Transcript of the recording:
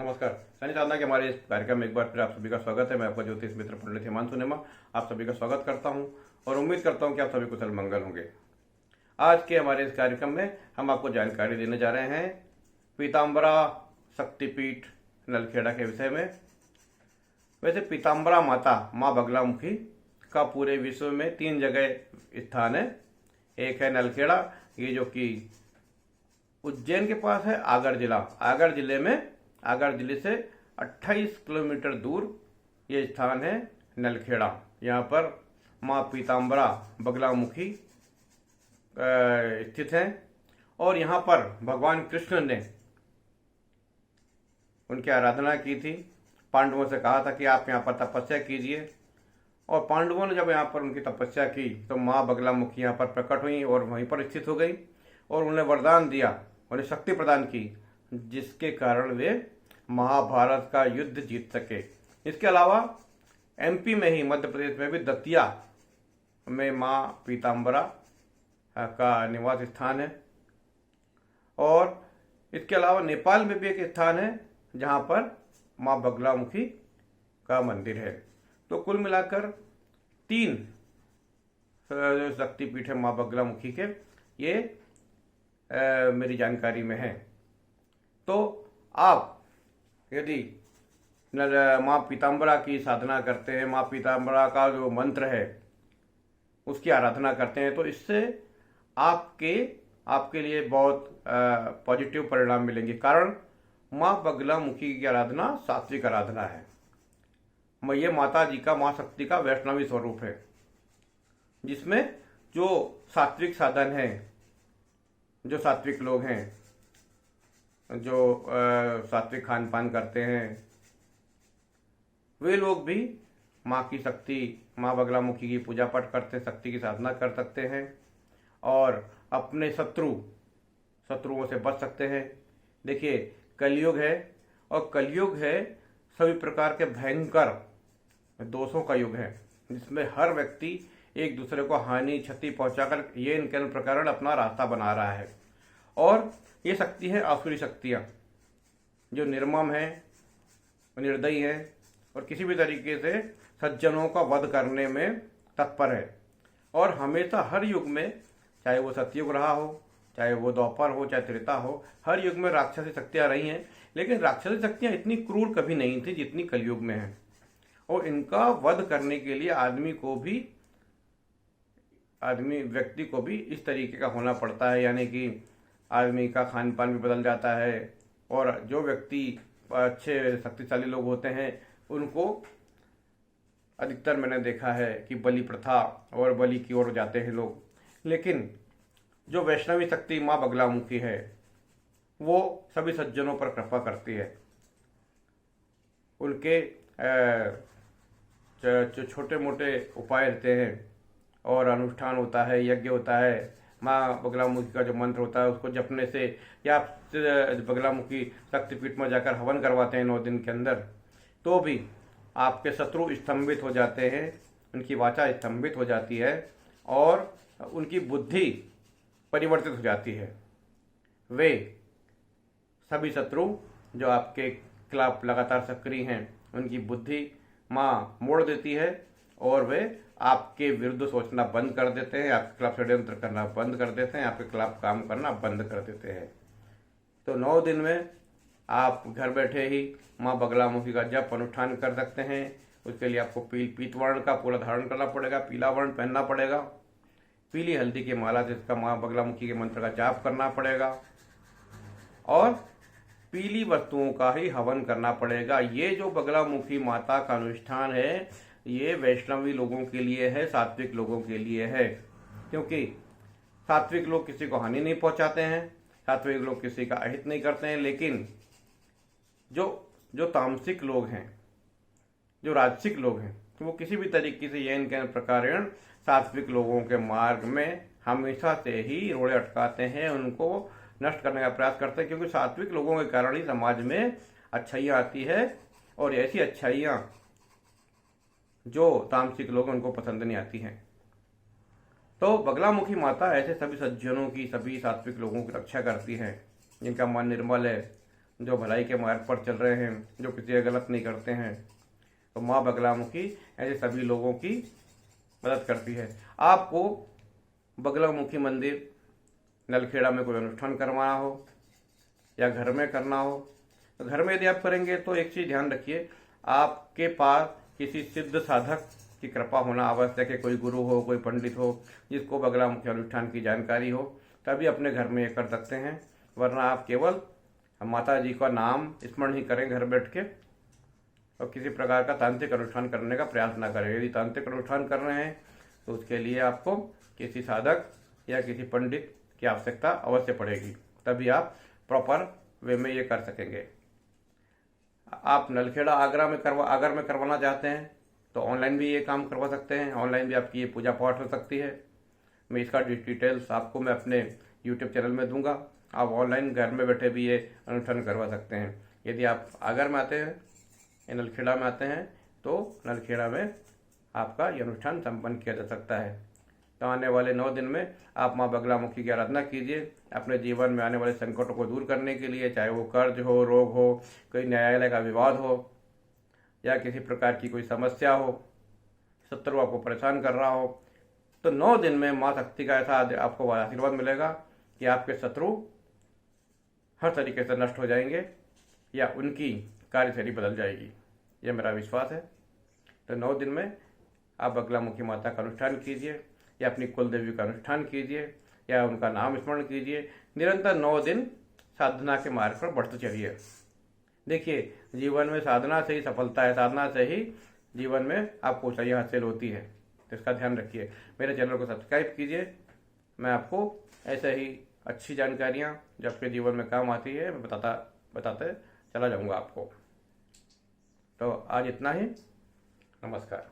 नमस्कार। शनि साधना के हमारे इस कार्यक्रम में एक बार फिर आप सभी का स्वागत है। मैं आपका ज्योतिष मित्र पंडित हिमांशु नेमा आप सभी का स्वागत करता हूं और उम्मीद करता हूं कि आप सभी कुशल मंगल होंगे। आज के हमारे इस कार्यक्रम में हम आपको जानकारी देने जा रहे हैं पीताम्बरा शक्तिपीठ नलखेड़ा के विषय में। वैसे पीताम्बरा माता माँ बगलामुखी का पूरे विश्व में 3 जगह स्थान है। एक है नलखेड़ा, ये जो कि उज्जैन के पास है, आगर जिला। आगर जिले से 28 किलोमीटर दूर ये स्थान है नलखेड़ा। यहाँ पर माँ पीताम्बरा बगलामुखी स्थित हैं और यहाँ पर भगवान कृष्ण ने उनकी आराधना की थी। पांडवों से कहा था कि आप यहाँ पर तपस्या कीजिए, और पांडवों ने जब यहाँ पर उनकी तपस्या की तो माँ बगलामुखी यहाँ पर प्रकट हुई और वहीं पर स्थित हो गई और उन्हें वरदान दिया, उन्हें शक्ति प्रदान की, जिसके कारण वे महाभारत का युद्ध जीत सके। इसके अलावा एमपी में ही मध्य प्रदेश में भी दतिया में माँ पीताम्बरा का निवास स्थान है, और इसके अलावा नेपाल में भी एक स्थान है जहाँ पर माँ बगलामुखी का मंदिर है। तो कुल मिलाकर 3 शक्तिपीठ है माँ बगलामुखी के, ये मेरी जानकारी में है। तो आप यदि माँ पीताम्बरा की साधना करते हैं, माँ पीताम्बरा का जो मंत्र है उसकी आराधना करते हैं, तो इससे आपके लिए बहुत पॉजिटिव परिणाम मिलेंगे। कारण माँ बगलामुखी की आराधना सात्विक आराधना है। ये माता जी का, माँ शक्ति का वैष्णवी स्वरूप है, जिसमें जो सात्विक साधन है, जो सात्विक लोग हैं, जो सात्विक खान पान करते हैं, वे लोग भी माँ की शक्ति, माँ बगलामुखी की पूजा पाठ करते, शक्ति की साधना कर सकते हैं और अपने शत्रुओं से बच सकते हैं। देखिए, कलयुग है और कलयुग है सभी प्रकार के भयंकर दोषों का युग है, जिसमें हर व्यक्ति एक दूसरे को हानि क्षति पहुंचाकर ये इनके प्रकार अपना रास्ता बना रहा है। और ये शक्ति है आसुरी शक्तियाँ, जो निर्मम है, निर्दयी है और किसी भी तरीके से सज्जनों का वध करने में तत्पर है। और हमेशा हर युग में, चाहे वो सतयुग रहा हो, चाहे वो द्वापर हो, चाहे त्रेता हो, हर युग में राक्षसी शक्तियाँ रही हैं, लेकिन राक्षसी शक्तियाँ इतनी क्रूर कभी नहीं थी जितनी कलयुग में है। और इनका वध करने के लिए व्यक्ति को भी इस तरीके का होना पड़ता है, यानी कि आदमी का खान पान भी बदल जाता है। और जो व्यक्ति अच्छे शक्तिशाली लोग होते हैं उनको अधिकतर मैंने देखा है कि बलि प्रथा और बलि की ओर जाते हैं लोग। लेकिन जो वैष्णवी शक्ति माँ बगलामुखी है वो सभी सज्जनों पर कृपा करती है। उनके जो छोटे मोटे उपाय रहते हैं और अनुष्ठान होता है, यज्ञ होता है, माँ बगलामुखी का जो मंत्र होता है उसको जपने से, या बगलामुखी शक्तिपीठ में जाकर हवन करवाते हैं 9 दिन के अंदर, तो भी आपके शत्रु स्तंभित हो जाते हैं, उनकी वाचा स्तंभित हो जाती है और उनकी बुद्धि परिवर्तित हो जाती है। वे सभी शत्रु जो आपके खिलाफ लगातार सक्रिय हैं, उनकी बुद्धि माँ मोड़ देती है और वे आपके विरुद्ध सोचना बंद कर देते हैं, आपके खिलाफ षड्यंत्र करना बंद कर देते हैं, आपके खिलाफ काम करना बंद कर देते हैं। तो 9 दिन में आप घर बैठे ही माँ बगलामुखी का जप अनुष्ठान कर सकते हैं। उसके लिए आपको पीत वर्ण का पूरा धारण करना पड़ेगा, पीला वर्ण पहनना पड़ेगा, पीली हल्दी की माला से इसका माँ बगलामुखी के मंत्र का जाप करना पड़ेगा और पीली वस्तुओं का ही हवन करना पड़ेगा। ये जो बगलामुखी माता का अनुष्ठान है ये वैष्णवी लोगों के लिए है, सात्विक लोगों के लिए है, क्योंकि सात्विक लोग किसी को हानि नहीं पहुंचाते हैं, सात्विक लोग किसी का अहित नहीं करते हैं। लेकिन जो तामसिक लोग हैं, जो राजसिक लोग हैं, तो वो किसी भी तरीके से ये इनके प्रकार सात्विक लोगों के मार्ग में हमेशा से ही रोड़े अटकाते हैं, उनको नष्ट करने का प्रयास करते हैं, क्योंकि सात्विक लोगों के कारण ही समाज में अच्छाइयाँ आती है और ऐसी अच्छाइयाँ जो तामसिक लोग उनको पसंद नहीं आती हैं। तो बगलामुखी माता ऐसे सभी सज्जनों की, सभी सात्विक लोगों की रक्षा करती है जिनका मन निर्मल है, जो भलाई के मार्ग पर चल रहे हैं, जो किसी का गलत नहीं करते हैं, तो माँ बगलामुखी ऐसे सभी लोगों की मदद करती है। आपको बगलामुखी मंदिर नलखेड़ा में कोई अनुष्ठान करवाना हो या घर में करना हो, तो घर में यदि आप करेंगे तो एक चीज़ ध्यान रखिए, आपके पास किसी सिद्ध साधक की कृपा होना आवश्यक है। कोई गुरु हो, कोई पंडित हो, जिसको बगलामुखी अनुष्ठान की जानकारी हो, तभी अपने घर में ये कर सकते हैं। वरना आप केवल माता जी का नाम स्मरण ही करें घर बैठ के, और किसी प्रकार का तांत्रिक अनुष्ठान करने का प्रयास ना करें। यदि तांत्रिक अनुष्ठान कर रहे हैं तो उसके लिए आपको किसी साधक या किसी पंडित की आवश्यकता अवश्य पड़ेगी, तभी आप प्रॉपर वे में ये कर सकेंगे। आप नलखेड़ा आगरा में करवाना चाहते हैं तो ऑनलाइन भी ये काम करवा सकते हैं। ऑनलाइन भी आपकी ये पूजा पाठ हो सकती है। मैं इसका डिटेल्स आपको मैं अपने यूट्यूब चैनल में दूंगा। आप ऑनलाइन घर में बैठे भी ये अनुष्ठान करवा सकते हैं। यदि आप आगर में आते हैं या नलखेड़ा में आते हैं तो नलखेड़ा में आपका ये अनुष्ठान संपन्न किया जा सकता है। तो आने वाले 9 दिन में आप माँ बगलामुखी की आराधना कीजिए अपने जीवन में आने वाले संकटों को दूर करने के लिए, चाहे वो कर्ज हो, रोग हो, कोई न्यायालय का विवाद हो, या किसी प्रकार की कोई समस्या हो, शत्रु आपको परेशान कर रहा हो, तो 9 दिन में माँ शक्ति का ऐसा आपको आशीर्वाद मिलेगा कि आपके शत्रु हर तरीके से नष्ट हो जाएंगे या उनकी कार्यशैली बदल जाएगी। यह मेरा विश्वास है। तो 9 दिन में आप बगलामुखी माता का अनुष्ठान कीजिए या अपनी कुल देवी का अनुष्ठान कीजिए या उनका नाम स्मरण कीजिए। निरंतर 9 दिन साधना के मार्ग पर बढ़ते चलिए। देखिए, जीवन में साधना से ही सफलता है, साधना से ही जीवन में आपको ऊंचाई हासिल होती है। तो इसका ध्यान रखिए। मेरे चैनल को सब्सक्राइब कीजिए। मैं आपको ऐसे ही अच्छी जानकारियाँ जो आपके जीवन में काम आती है मैं बताते चला जाऊँगा आपको। तो आज इतना ही। नमस्कार।